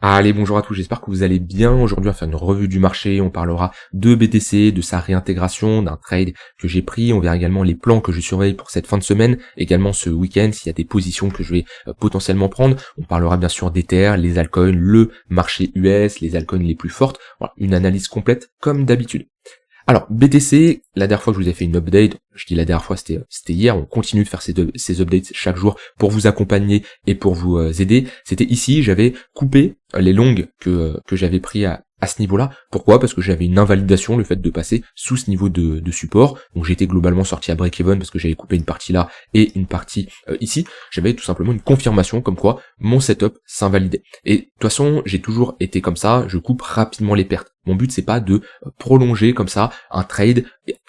Allez, bonjour à tous, j'espère que vous allez bien. Aujourd'hui, on va faire une revue du marché, on parlera de BTC, de sa réintégration, d'un trade que j'ai pris, on verra également les plans que je surveille pour cette fin de semaine, également ce week-end, s'il y a des positions que je vais potentiellement prendre. On parlera bien sûr d'Ether, les altcoins, le marché US, les altcoins les plus fortes. Voilà, une analyse complète comme d'habitude. Alors, BTC, la dernière fois que je vous ai fait une update, je dis la dernière fois, c'était hier, on continue de faire ces updates chaque jour pour vous accompagner et pour vous aider. C'était ici, j'avais coupé les longues que j'avais pris à ce niveau-là. Pourquoi ? Parce que j'avais une invalidation, le fait de passer sous ce niveau de support. Donc j'étais globalement sorti à break-even parce que j'avais coupé une partie là et une partie ici. J'avais tout simplement une confirmation comme quoi mon setup s'invalidait. Et de toute façon, j'ai toujours été comme ça, je coupe rapidement les pertes. Mon but c'est pas de prolonger comme ça un trade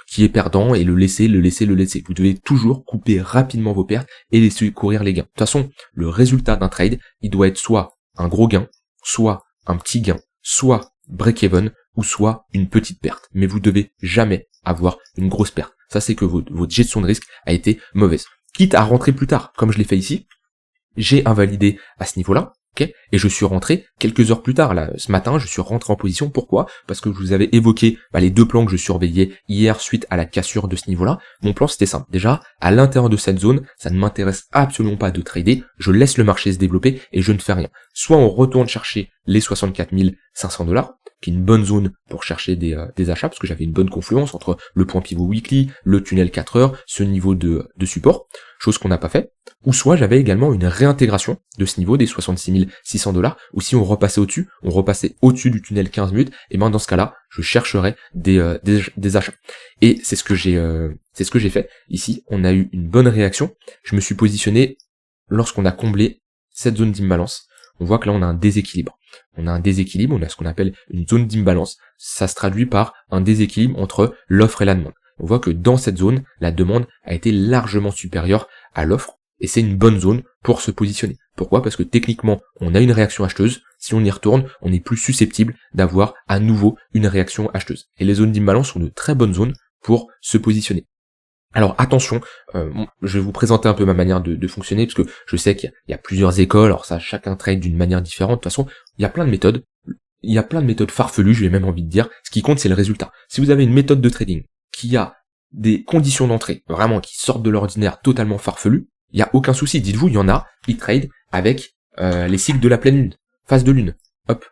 qui est perdant et le laisser. Vous devez toujours couper rapidement vos pertes et laisser courir les gains. De toute façon, le résultat d'un trade, il doit être soit un gros gain, soit un petit gain, soit break-even, ou soit une petite perte. Mais vous devez jamais avoir une grosse perte. Ça, c'est que votre gestion de risque a été mauvaise. Quitte à rentrer plus tard, comme je l'ai fait ici, j'ai invalidé à ce niveau-là, ok, et je suis rentré quelques heures plus tard, là, ce matin, je suis rentré en position. Pourquoi ? Parce que je vous avais évoqué les deux plans que je surveillais hier suite à la cassure de ce niveau-là. Mon plan, c'était simple. Déjà, à l'intérieur de cette zone, ça ne m'intéresse absolument pas de trader, je laisse le marché se développer et je ne fais rien. Soit on retourne chercher les 64 500$, qui est une bonne zone pour chercher des achats, parce que j'avais une bonne confluence entre le point pivot weekly, le tunnel 4 heures, ce niveau de support, chose qu'on n'a pas fait. Ou soit j'avais également une réintégration de ce niveau des 66 600$, ou si on repassait au-dessus du tunnel 15 minutes, et ben dans ce cas-là, je chercherais des achats. Et c'est ce que j'ai fait. Ici, on a eu une bonne réaction. Je me suis positionné lorsqu'on a comblé cette zone d'imbalance. On voit que là, on a un déséquilibre. On a ce qu'on appelle une zone d'imbalance. Ça se traduit par un déséquilibre entre l'offre et la demande. On voit que dans cette zone, la demande a été largement supérieure à l'offre, et c'est une bonne zone pour se positionner. Pourquoi ? Parce que techniquement, on a une réaction acheteuse. Si on y retourne, on est plus susceptible d'avoir à nouveau une réaction acheteuse. Et les zones d'imbalance sont de très bonnes zones pour se positionner. Alors attention, je vais vous présenter un peu ma manière de fonctionner, parce que je sais qu'il y a plusieurs écoles, alors ça, chacun trade d'une manière différente. De toute façon, il y a plein de méthodes farfelues, j'ai même envie de dire. Ce qui compte, c'est le résultat. Si vous avez une méthode de trading qui a des conditions d'entrée vraiment qui sortent de l'ordinaire, totalement farfelues, il y a aucun souci. Dites-vous, il y en a qui trade avec les cycles de la pleine lune, phase de lune, hop.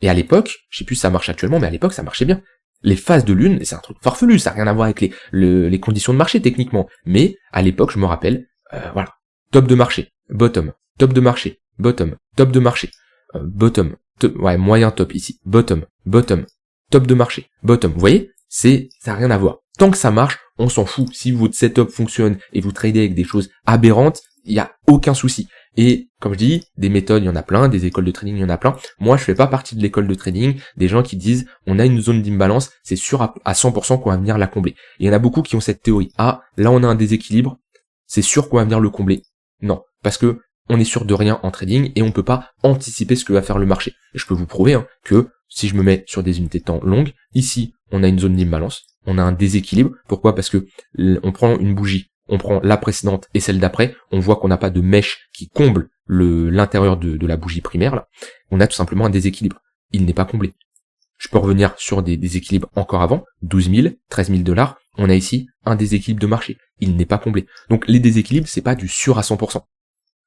Et à l'époque, je sais plus si ça marche actuellement, mais à l'époque ça marchait bien. Les phases de lune, c'est un truc farfelu, ça n'a rien à voir avec les conditions de marché techniquement. Mais à l'époque, je me rappelle, voilà, top de marché, bottom, top de marché, bottom, top de marché, bottom, moyen top ici, bottom, top de marché, bottom. Vous voyez, ça n'a rien à voir. Tant que ça marche, on s'en fout. Si votre setup fonctionne et vous tradez avec des choses aberrantes, il n'y a aucun souci. Et comme je dis, des méthodes, il y en a plein, des écoles de trading, il y en a plein. Moi, je fais pas partie de l'école de trading, des gens qui disent on a une zone d'imbalance, c'est sûr à 100% qu'on va venir la combler. Et il y en a beaucoup qui ont cette théorie. Ah, là on a un déséquilibre, c'est sûr qu'on va venir le combler. Non, parce que on est sûr de rien en trading et on peut pas anticiper ce que va faire le marché. Et je peux vous prouver que si je me mets sur des unités de temps longues, ici on a une zone d'imbalance, on a un déséquilibre. Pourquoi ? Parce que on prend une bougie, on prend la précédente et celle d'après, on voit qu'on n'a pas de mèche qui comble l'intérieur de la bougie primaire, là. On a tout simplement un déséquilibre. Il n'est pas comblé. Je peux revenir sur des déséquilibres encore avant, 12 000, 13 000$, on a ici un déséquilibre de marché. Il n'est pas comblé. Donc les déséquilibres, c'est pas du sûr à 100%.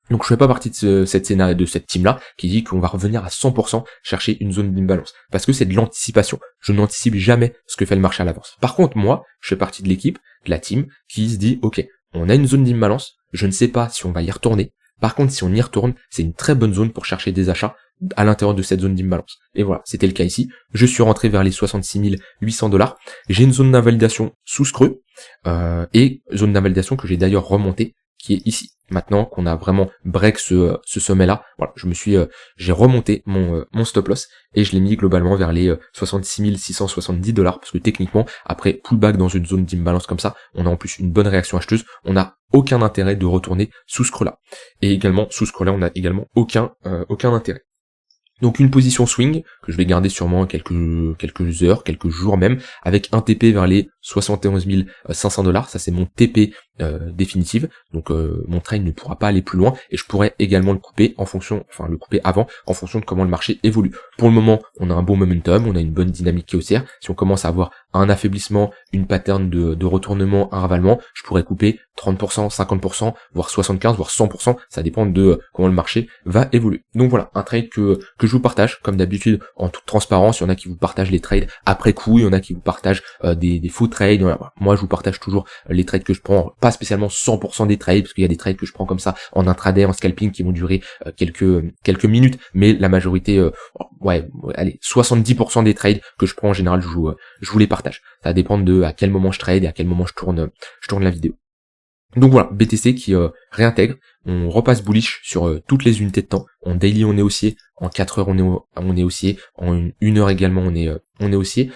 Donc je fais pas partie de cette team-là qui dit qu'on va revenir à 100% chercher une zone d'imbalance. Parce que c'est de l'anticipation. Je n'anticipe jamais ce que fait le marché à l'avance. Par contre, moi, je fais partie de l'équipe, de la team, qui se dit, ok, on a une zone d'imbalance, je ne sais pas si on va y retourner. Par contre, si on y retourne, c'est une très bonne zone pour chercher des achats à l'intérieur de cette zone d'imbalance. Et voilà, c'était le cas ici. Je suis rentré vers les 66 800$. J'ai une zone d'invalidation sous ce creux, et zone d'invalidation que j'ai d'ailleurs remontée, qui est ici. Maintenant qu'on a vraiment break ce sommet-là, voilà, j'ai remonté mon stop loss et je l'ai mis globalement vers les 66 670$, parce que techniquement, après pullback dans une zone d'imbalance comme ça, on a en plus une bonne réaction acheteuse, on n'a aucun intérêt de retourner sous ce creux-là. Et également, sous ce creux-là, on n'a également aucun intérêt. Donc une position swing, que je vais garder sûrement quelques heures, quelques jours même, avec un TP vers les 71 500 $. Ça c'est mon TP définitive. Donc mon trade ne pourra pas aller plus loin et je pourrais également le couper le couper avant en fonction de comment le marché évolue. Pour le moment, on a un bon momentum, on a une bonne dynamique haussière. Si on commence à avoir un affaiblissement, une pattern de retournement, un ravalement, je pourrais couper 30%, 50%, voire 75%, voire 100%. Ça dépend de comment le marché va évoluer. Donc voilà, un trade que je vous partage, comme d'habitude, en toute transparence. Il y en a qui vous partagent les trades après coup, il y en a qui vous partagent des faux trades. Voilà. Moi, je vous partage toujours les trades que je prends, pas spécialement 100% des trades, parce qu'il y a des trades que je prends comme ça en intraday, en scalping, qui vont durer quelques minutes, mais la majorité, allez, 70% des trades que je prends en général, je vous les partage. Ça va dépendre de à quel moment je trade et à quel moment je tourne la vidéo. Donc voilà, BTC qui réintègre, on repasse bullish sur toutes les unités de temps. En daily on est haussier, en 4 heures on est haussier, en 1 heure également on est haussier.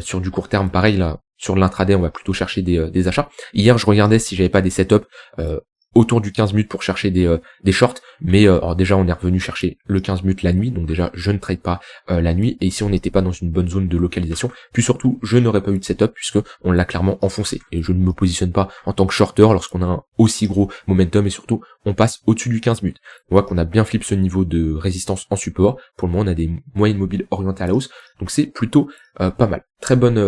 Sur du court terme pareil là, sur l'intraday on va plutôt chercher des achats. Hier je regardais si j'avais pas des setups autour du 15 minutes pour chercher des shorts, mais alors déjà on est revenu chercher le 15 minutes la nuit, donc déjà je ne trade pas la nuit, et ici on n'était pas dans une bonne zone de localisation, puis surtout je n'aurais pas eu de setup puisque on l'a clairement enfoncé, et je ne me positionne pas en tant que shorter lorsqu'on a un aussi gros momentum, et surtout on passe au-dessus du 15 minutes. On voit qu'on a bien flip ce niveau de résistance en support, pour le moment on a des moyennes mobiles orientées à la hausse, donc c'est plutôt pas mal. Très bonne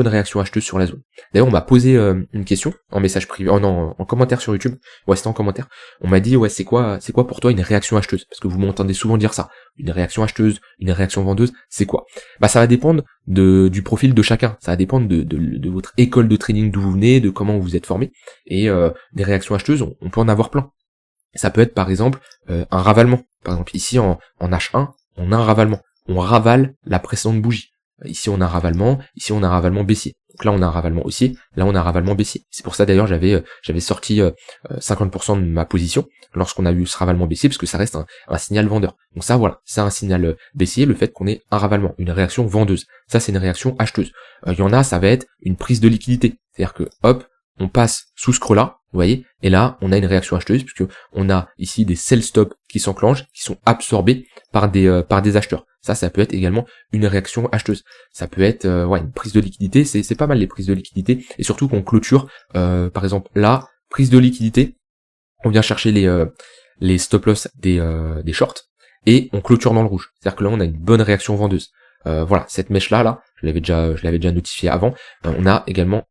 réaction acheteuse sur la zone. D'ailleurs on m'a posé une question en message privé, en commentaire sur YouTube, c'était en commentaire, on m'a dit c'est quoi pour toi une réaction acheteuse, parce que vous m'entendez souvent dire ça, une réaction acheteuse, une réaction vendeuse, c'est quoi? Ça va dépendre du profil de chacun, ça va dépendre de votre école de trading, d'où vous venez, de comment vous êtes formé, et des réactions acheteuses, on peut en avoir plein. Ça peut être par exemple un ravalement, par exemple ici en H1, on a un ravalement, on ravale la précédente bougie. Ici on a un ravalement baissier. Donc là on a un ravalement haussier, là on a un ravalement baissier. C'est pour ça d'ailleurs j'avais sorti 50% de ma position lorsqu'on a eu ce ravalement baissier, parce que ça reste un signal vendeur. Donc ça voilà, c'est un signal baissier, le fait qu'on ait un ravalement, une réaction vendeuse. Ça c'est une réaction acheteuse. Il y en a, ça va être une prise de liquidité. C'est-à-dire que hop, on passe sous ce creux-là, vous voyez, et là on a une réaction acheteuse, puisque on a ici des sell stop qui s'enclenchent, qui sont absorbés par des acheteurs. Ça peut être également une réaction acheteuse. Ça peut être une prise de liquidité, c'est pas mal les prises de liquidité, et surtout qu'on clôture, par exemple là, prise de liquidité, on vient chercher les stop loss des shorts, et on clôture dans le rouge. C'est-à-dire que là on a une bonne réaction vendeuse. Cette mèche là, je l'avais déjà notifié avant, on a également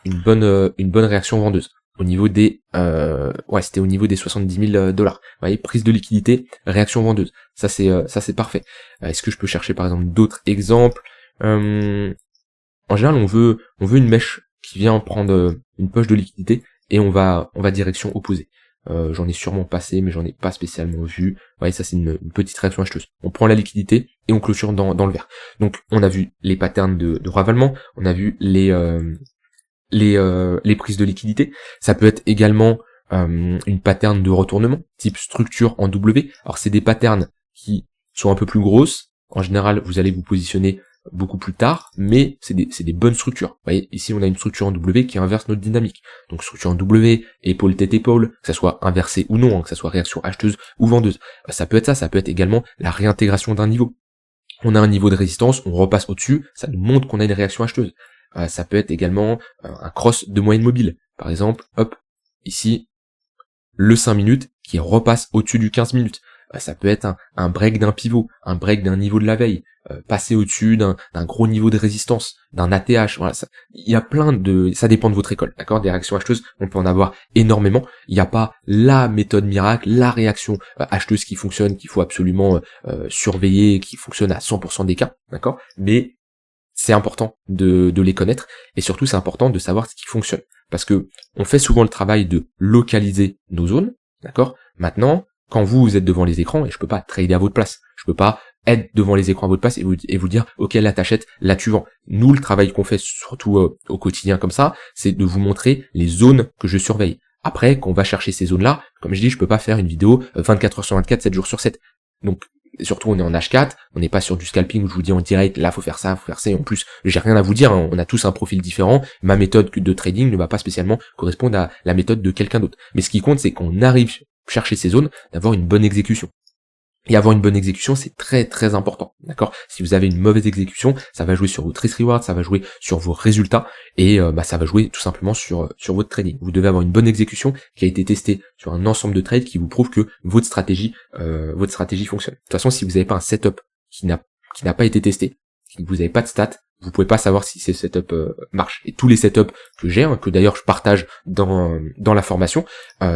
une bonne réaction vendeuse. Au niveau des c'était au niveau des 70 000 $. Vous voyez, prise de liquidité, réaction vendeuse. Ça c'est parfait. Est-ce que je peux chercher par exemple d'autres exemples? En général, on veut une mèche qui vient prendre une poche de liquidité, et on va direction opposée. J'en ai sûrement passé, mais j'en ai pas spécialement vu. Vous voyez, ça c'est une petite réaction acheteuse. On prend la liquidité et on clôture dans le vert. Donc on a vu les patterns de ravalement, on a vu les prises de liquidité. Ça peut être également une pattern de retournement type structure en W. Alors c'est des patterns qui sont un peu plus grosses. En général, vous allez vous positionner beaucoup plus tard, mais c'est des bonnes structures. Vous voyez, ici on a une structure en W qui inverse notre dynamique. Donc structure en W, épaule tête épaule, que ça soit inversé ou non, que ça soit réaction acheteuse ou vendeuse. Ça peut être ça peut être également la réintégration d'un niveau. On a un niveau de résistance, on repasse au-dessus, ça nous montre qu'on a une réaction acheteuse. Ça peut être également un cross de moyenne mobile. Par exemple, hop, ici, le 5 minutes qui repasse au-dessus du 15 minutes. Ça peut être un break d'un pivot, un break d'un niveau de la veille, passer au-dessus d'un gros niveau de résistance, d'un ATH. Voilà, il y a ça dépend de votre école, d'accord? Des réactions acheteuses, on peut en avoir énormément. Il n'y a pas la méthode miracle, la réaction acheteuse qui fonctionne, qu'il faut absolument surveiller, qui fonctionne à 100% des cas, d'accord? Mais c'est important de les connaître, et surtout c'est important de savoir ce qui fonctionne, parce que on fait souvent le travail de localiser nos zones, d'accord? Maintenant, quand vous êtes devant les écrans, et je peux pas trader à votre place, je peux pas être devant les écrans à votre place et vous dire ok, là t'achètes, là tu vends. Nous, le travail qu'on fait surtout au quotidien comme ça, c'est de vous montrer les zones que je surveille. Après, quand on va chercher ces zones-là, comme je dis, je peux pas faire une vidéo 24 heures sur 24, 7 jours sur 7. Donc surtout on est en H4, on n'est pas sur du scalping où je vous dis en direct, là faut faire ça, et en plus j'ai rien à vous dire, hein, on a tous un profil différent, ma méthode de trading ne va pas spécialement correspondre à la méthode de quelqu'un d'autre. Mais ce qui compte, c'est qu'on arrive chercher ces zones, d'avoir une bonne exécution. Et avoir une bonne exécution, c'est très très important, d'accord? Si vous avez une mauvaise exécution, ça va jouer sur votre risk reward, ça va jouer sur vos résultats, et ça va jouer tout simplement sur votre trading. Vous devez avoir une bonne exécution qui a été testée sur un ensemble de trades qui vous prouve que votre stratégie fonctionne. De toute façon, si vous n'avez pas un setup qui n'a pas été testé, si vous n'avez pas de stats, vous pouvez pas savoir si ces setups marchent. Et tous les setups que j'ai, que d'ailleurs je partage dans la formation,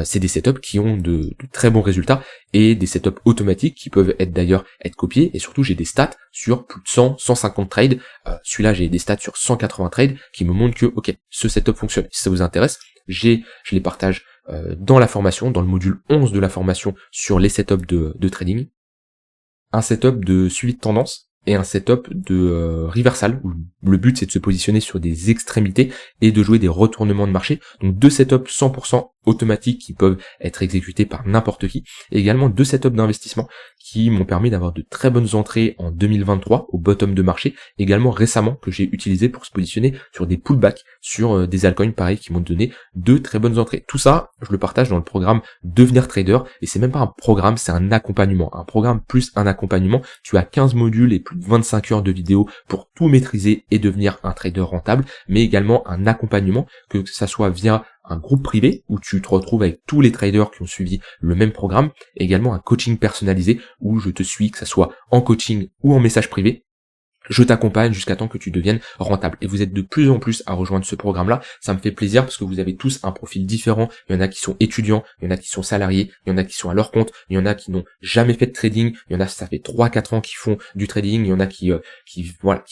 c'est des setups qui ont de très bons résultats et des setups automatiques qui peuvent d'ailleurs être copiés. Et surtout, j'ai des stats sur plus de 100, 150 trades. Celui-là, j'ai des stats sur 180 trades qui me montrent que, ok, ce setup fonctionne. Si ça vous intéresse, je les partage dans la formation, dans le module 11 de la formation sur les setups de trading. Un setup de suivi de tendance et un setup de reversal, où le but c'est de se positionner sur des extrémités et de jouer des retournements de marché. Donc 2 setups 100% automatiques qui peuvent être exécutés par n'importe qui, et également 2 setups d'investissement qui m'ont permis d'avoir de très bonnes entrées en 2023 au bottom de marché, également récemment que j'ai utilisé pour se positionner sur des pullbacks, sur des altcoins pareil qui m'ont donné de très bonnes entrées. Tout ça, je le partage dans le programme Devenir Trader, et c'est même pas un programme, c'est un accompagnement. Un programme plus un accompagnement, tu as 15 modules et plus de 25 heures de vidéos pour tout maîtriser et devenir un trader rentable, mais également un accompagnement, que ça soit via un groupe privé où tu te retrouves avec tous les traders qui ont suivi le même programme, et également un coaching personnalisé où je te suis, que ça soit en coaching ou en message privé. Je t'accompagne jusqu'à temps que tu deviennes rentable. Et vous êtes de plus en plus à rejoindre ce programme-là. Ça me fait plaisir parce que vous avez tous un profil différent. Il y en a qui sont étudiants, il y en a qui sont salariés, il y en a qui sont à leur compte, il y en a qui n'ont jamais fait de trading, il y en a ça fait 3-4 ans qu'ils font du trading, il y en a qui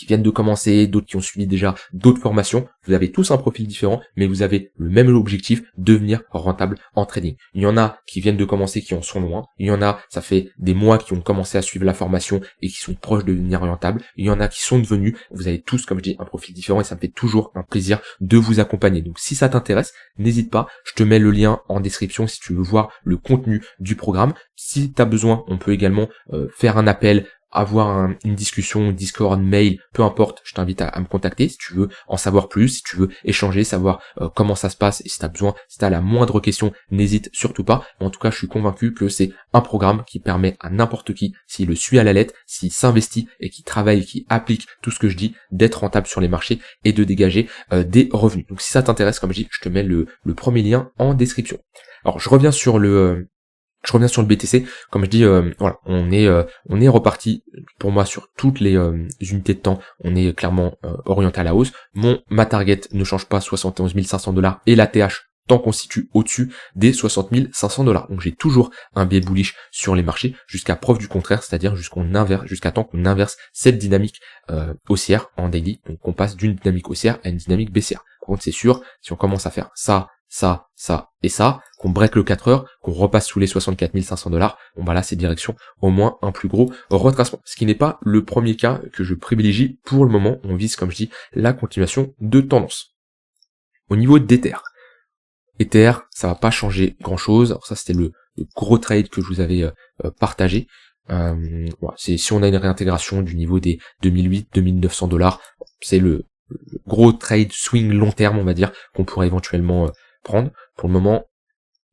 viennent de commencer, d'autres qui ont suivi déjà d'autres formations. Vous avez tous un profil différent, mais vous avez le même objectif, devenir rentable en trading. Il y en a qui viennent de commencer, qui en sont loin. Il y en a, ça fait des mois qui ont commencé à suivre la formation et qui sont proches de devenir rentables. Il y en a qui sont devenus, vous avez tous, comme je dis, un profil différent et ça me fait toujours un plaisir de vous accompagner. Donc si ça t'intéresse, n'hésite pas, je te mets le lien en description si tu veux voir le contenu du programme. Si tu as besoin, on peut également faire un appel, avoir une discussion, Discord, mail, peu importe, je t'invite à me contacter si tu veux en savoir plus, si tu veux échanger, savoir comment ça se passe, et si tu as besoin, si tu as la moindre question, n'hésite surtout pas. Mais en tout cas, je suis convaincu que c'est un programme qui permet à n'importe qui, s'il le suit à la lettre, s'il s'investit et qui travaille, qui applique tout ce que je dis, d'être rentable sur les marchés et de dégager des revenus. Donc si ça t'intéresse, comme je dis, je te mets le premier lien en description. Alors je reviens sur le BTC, comme je dis, voilà, on est reparti pour moi sur toutes les unités de temps, on est clairement orienté à la hausse. Ma target ne change pas, 71 500 $, et la TH tant qu'on se situe au-dessus des 60 500 $. Donc j'ai toujours un biais bullish sur les marchés jusqu'à preuve du contraire, c'est-à-dire jusqu'à temps qu'on inverse cette dynamique haussière en daily, donc qu'on passe d'une dynamique haussière à une dynamique baissière. Par contre c'est sûr, si on commence à faire ça et ça, qu'on break le 4 heures, qu'on repasse sous les 64 500 $, bon bah là c'est direction au moins un plus gros retracement. Ce qui n'est pas le premier cas que je privilégie pour le moment, on vise comme je dis la continuation de tendance. Au niveau d'Ether, ça va pas changer grand chose. Alors ça c'était le gros trade que je vous avais partagé. Voilà, c'est si on a une réintégration du niveau des 2008-2900 $, c'est le gros trade swing long terme on va dire qu'on pourrait éventuellement prendre. Pour le moment,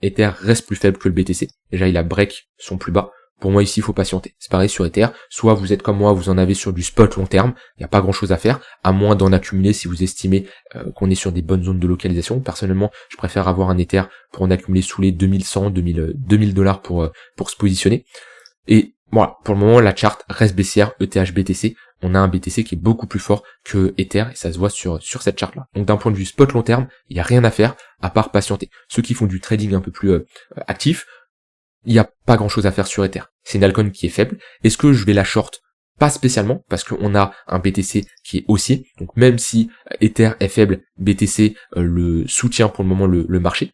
Ether reste plus faible que le BTC. Déjà, il a break son plus bas. Pour moi, ici, il faut patienter. C'est pareil sur Ether. Soit vous êtes comme moi, vous en avez sur du spot long terme. Il n'y a pas grand chose à faire, à moins d'en accumuler si vous estimez qu'on est sur des bonnes zones de localisation. Personnellement, je préfère avoir un Ether pour en accumuler sous les 2100, 2000 $ pour se positionner. Et voilà, pour le moment, la charte reste baissière, ETH BTC. On a un BTC qui est beaucoup plus fort que Ether et ça se voit sur cette charte là. Donc d'un point de vue spot long terme, il n'y a rien à faire à part patienter. Ceux qui font du trading un peu plus actif, il n'y a pas grand chose à faire sur Ether. C'est une altcoin qui est faible. Est-ce que je vais la short? Pas spécialement, parce qu'on a un BTC qui est haussier. Donc même si Ether est faible, BTC le soutient pour le moment le marché.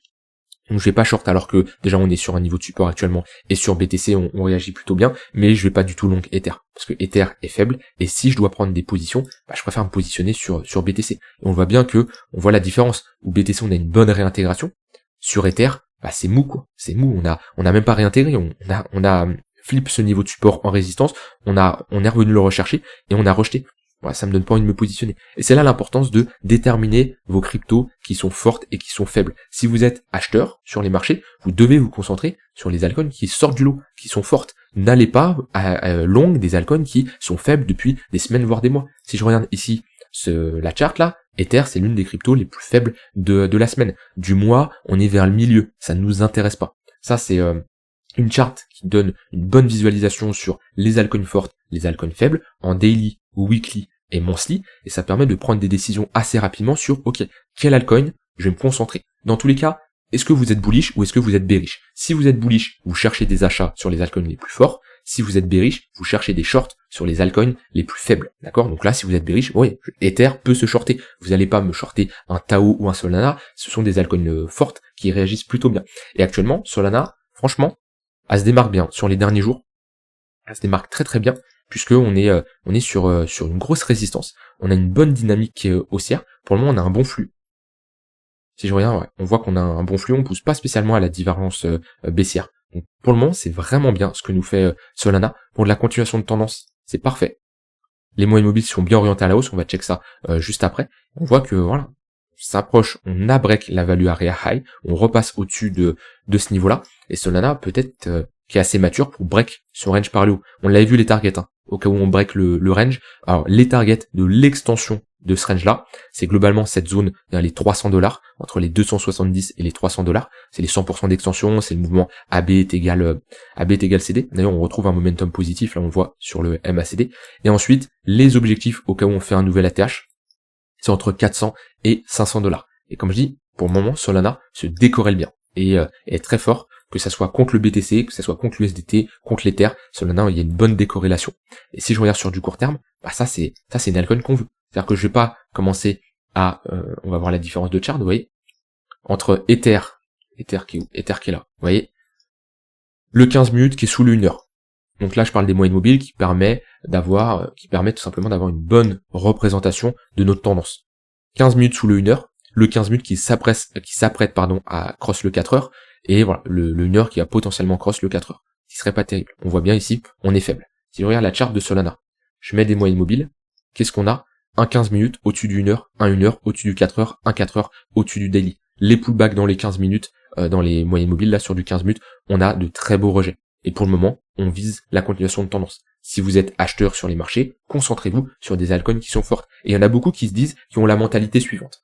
Donc je vais pas short alors que déjà on est sur un niveau de support actuellement et sur BTC on réagit plutôt bien, mais je vais pas du tout long Ether parce que Ether est faible et si je dois prendre des positions, je préfère me positionner sur BTC. Et on voit bien que on voit la différence où BTC on a une bonne réintégration, sur Ether c'est mou quoi, c'est mou, on a même pas réintégré, on a flip ce niveau de support en résistance, on est revenu le rechercher et on a rejeté. Voilà, ça me donne pas envie de me positionner. Et c'est là l'importance de déterminer vos cryptos qui sont fortes et qui sont faibles. Si vous êtes acheteur sur les marchés, vous devez vous concentrer sur les altcoins qui sortent du lot, qui sont fortes, n'allez pas à long des altcoins qui sont faibles depuis des semaines voire des mois. Si je regarde ici la chart là, Ether c'est l'une des cryptos les plus faibles de la semaine. Du mois, on est vers le milieu, ça ne nous intéresse pas. Ça c'est une charte qui donne une bonne visualisation sur les altcoins fortes, les altcoins faibles, en daily, weekly et monthly, et ça permet de prendre des décisions assez rapidement sur, ok, quel altcoin je vais me concentrer. Dans tous les cas, est-ce que vous êtes bullish ou est-ce que vous êtes bearish? Si vous êtes bullish, vous cherchez des achats sur les altcoins les plus forts. Si vous êtes bearish, vous cherchez des shorts sur les altcoins les plus faibles. D'accord? Donc là, si vous êtes bearish, oui, Ether peut se shorter. Vous n'allez pas me shorter un Tao ou un Solana. Ce sont des altcoins fortes qui réagissent plutôt bien. Et actuellement, Solana, franchement, elle se démarque bien sur les derniers jours. Elle se démarque très très bien puisque on est sur une grosse résistance. On a une bonne dynamique haussière. Pour le moment, on a un bon flux. Si je regarde, ouais, on voit qu'on a un bon flux, on pousse pas spécialement à la divergence baissière. Donc pour le moment, c'est vraiment bien ce que nous fait Solana. Pour de la continuation de tendance, c'est parfait. Les moyennes mobiles sont bien orientés à la hausse, on va check ça juste après. On voit que voilà, on s'approche, on a break la value area high, on repasse au-dessus de ce niveau-là, et Solana peut-être qui est assez mature pour break son range par le haut. On l'avait vu les targets, hein, au cas où on break le range. Alors les targets de l'extension de ce range là, c'est globalement cette zone vers les $300, entre les 270 et les $300, c'est les 100% d'extension, c'est le mouvement AB est égal CD. D'ailleurs on retrouve un momentum positif, là on le voit sur le MACD. Et ensuite les objectifs au cas où on fait un nouvel ATH, c'est entre 400 et $500. Et comme je dis, pour le moment Solana se décorrèle bien et est très fort, que ça soit contre le BTC, que ça soit contre l'USDT, contre l'Ether, Solana il y a une bonne décorrélation. Et si je regarde sur du court terme, bah ça c'est une altcoin qu'on veut. C'est-à-dire que je vais pas commencer à, on va voir la différence de chart, vous voyez, entre Ether qui est où? Ether qui est là, vous voyez, le 15 minutes qui est sous le 1 heure. Donc là, je parle des moyennes mobiles qui permet tout simplement d'avoir une bonne représentation de notre tendance. 15 minutes sous le 1 heure, le 15 minutes qui s'apprête, à cross le 4 heures, et voilà, le 1 heure qui a potentiellement cross le 4 heures. Ce qui serait pas terrible. On voit bien ici, on est faible. Si je regarde la charte de Solana, je mets des moyennes mobiles, qu'est-ce qu'on a? Un 15 minutes au-dessus du 1 heure, un 1 heure au-dessus du 4 heures, un 4 heures au-dessus du daily. Les pullbacks dans les 15 minutes, dans les moyennes mobiles, là sur du 15 minutes, on a de très beaux rejets. Et pour le moment, on vise la continuation de tendance. Si vous êtes acheteur sur les marchés, concentrez-vous sur des altcoins qui sont fortes. Et il y en a beaucoup qui se disent, qui ont la mentalité suivante.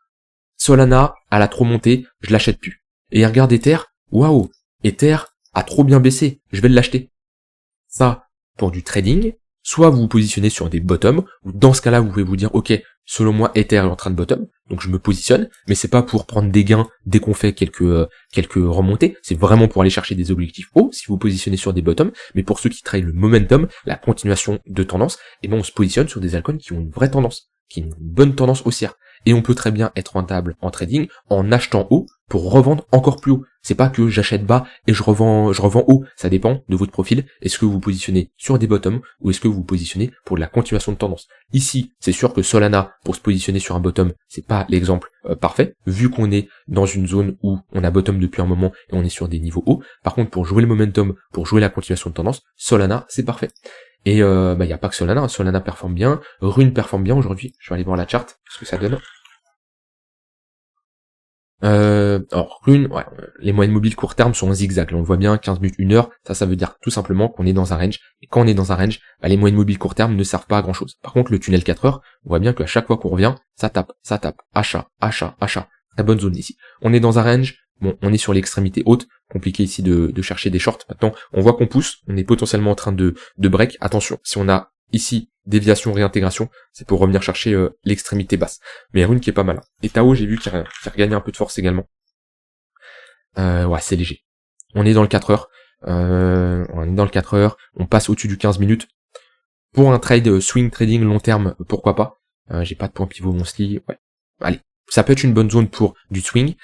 Solana, elle a trop monté, je l'achète plus. Et regarde Ether, waouh, Ether a trop bien baissé, je vais l'acheter. Ça, pour du trading, soit vous vous positionnez sur des bottoms, ou dans ce cas-là, vous pouvez vous dire, ok, selon moi, Ether est en train de bottom, donc je me positionne, mais c'est pas pour prendre des gains dès qu'on fait quelques remontées, c'est vraiment pour aller chercher des objectifs hauts, si vous vous positionnez sur des bottoms, mais pour ceux qui traitent le momentum, la continuation de tendance, et ben on se positionne sur des altcoins qui ont une vraie tendance, qui ont une bonne tendance haussière. Et on peut très bien être rentable en trading en achetant haut pour revendre encore plus haut. C'est pas que j'achète bas et je revends haut. Ça dépend de votre profil. Est-ce que vous vous positionnez sur des bottoms ou est-ce que vous vous positionnez pour de la continuation de tendance? Ici, c'est sûr que Solana, pour se positionner sur un bottom, c'est pas l'exemple parfait, vu qu'on est dans une zone où on a bottom depuis un moment et on est sur des niveaux hauts. Par contre, pour jouer le momentum, pour jouer la continuation de tendance, Solana, c'est parfait. Et y a pas que Solana, Solana performe bien, Rune performe bien aujourd'hui. Je vais aller voir la charte, ce que ça donne. Alors Rune, ouais, les moyennes mobiles court terme sont en zigzag. Là on le voit bien, 15 minutes, 1 heure, ça veut dire tout simplement qu'on est dans un range. Et quand on est dans un range, bah, les moyennes mobiles court terme ne servent pas à grand chose. Par contre le tunnel 4 heures, on voit bien qu'à chaque fois qu'on revient, ça tape, achat. Très bonne zone ici. On est dans un range, bon, on est sur l'extrémité haute, compliqué ici de chercher des shorts. Maintenant, on voit qu'on pousse, on est potentiellement en train de break. Attention, si on a ici déviation, réintégration, c'est pour revenir chercher l'extrémité basse. Mais Rune qui est pas mal. Et Tao, j'ai vu qu'il a regagné un peu de force également. Ouais, c'est léger. On est dans le 4 heures. On passe au-dessus du 15 minutes. Pour un trade swing trading long terme, pourquoi pas. J'ai pas de point pivot monthly. Ouais. Allez. Ça peut être une bonne zone pour du swing,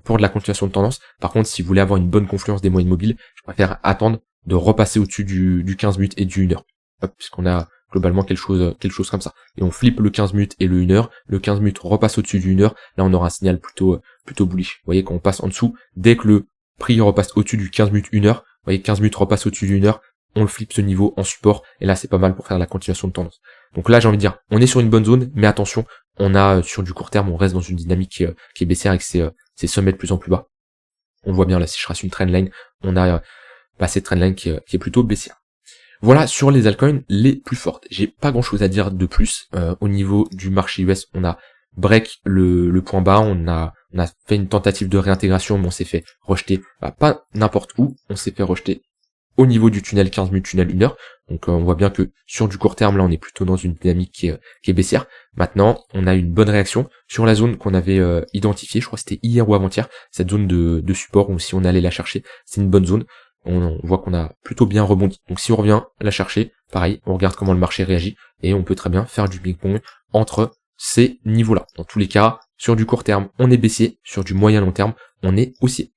pour de la continuation de tendance. Par contre, si vous voulez avoir une bonne confluence des moyennes mobiles, je préfère attendre de repasser au-dessus du 15 minutes et du 1 heure. Hop, puisqu'on a globalement quelque chose comme ça. Et on flippe le 15 minutes et le 1 heure. Le 15 minutes repasse au-dessus du 1 heure. Là, on aura un signal plutôt bullish. Vous voyez, quand on passe en dessous, dès que le prix repasse au-dessus du 15 minutes 1 heure, vous voyez, 15 minutes repasse au-dessus du 1 heure, on le flippe ce niveau en support. Et là, c'est pas mal pour faire la continuation de tendance. Donc là, j'ai envie de dire, on est sur une bonne zone, mais attention, on a, sur du court terme, on reste dans une dynamique qui est baissière avec ses sommets de plus en plus bas. On voit bien là, si je trace une trendline, on a cette trendline qui est plutôt baissière. Voilà sur les altcoins les plus fortes. J'ai pas grand chose à dire de plus. Au niveau du marché US, on a break le point bas, on a fait une tentative de réintégration, mais on s'est fait rejeter, pas n'importe où, on s'est fait rejeter au niveau du tunnel 15 minutes, tunnel 1 heure. Donc on voit bien que sur du court terme, là on est plutôt dans une dynamique qui est baissière. Maintenant, on a une bonne réaction sur la zone qu'on avait identifiée, je crois que c'était hier ou avant-hier, cette zone de support, où si on allait la chercher, c'est une bonne zone. On voit qu'on a plutôt bien rebondi. Donc si on revient la chercher, pareil, on regarde comment le marché réagit, et on peut très bien faire du ping-pong entre ces niveaux-là. Dans tous les cas, sur du court terme, on est baissier, sur du moyen long terme, on est haussier.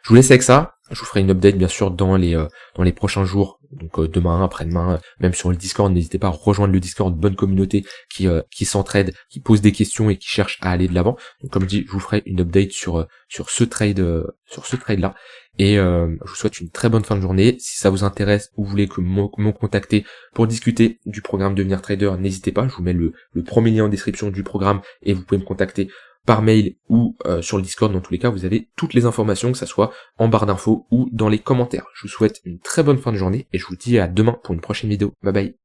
Je vous laisse avec ça. Je vous ferai une update bien sûr dans les prochains jours, donc demain, après-demain, même sur le Discord. N'hésitez pas à rejoindre le Discord, bonne communauté qui s'entraide, qui pose des questions et qui cherche à aller de l'avant. Donc comme je dis, je vous ferai une update sur ce trade là. Et je vous souhaite une très bonne fin de journée. Si ça vous intéresse ou vous voulez que m'en contacter pour discuter du programme Devenir Trader, n'hésitez pas. Je vous mets le premier lien en description du programme et vous pouvez me contacter par mail ou sur le Discord. Dans tous les cas, vous avez toutes les informations, que ça soit en barre d'infos ou dans les commentaires. Je vous souhaite une très bonne fin de journée et je vous dis à demain pour une prochaine vidéo. Bye bye.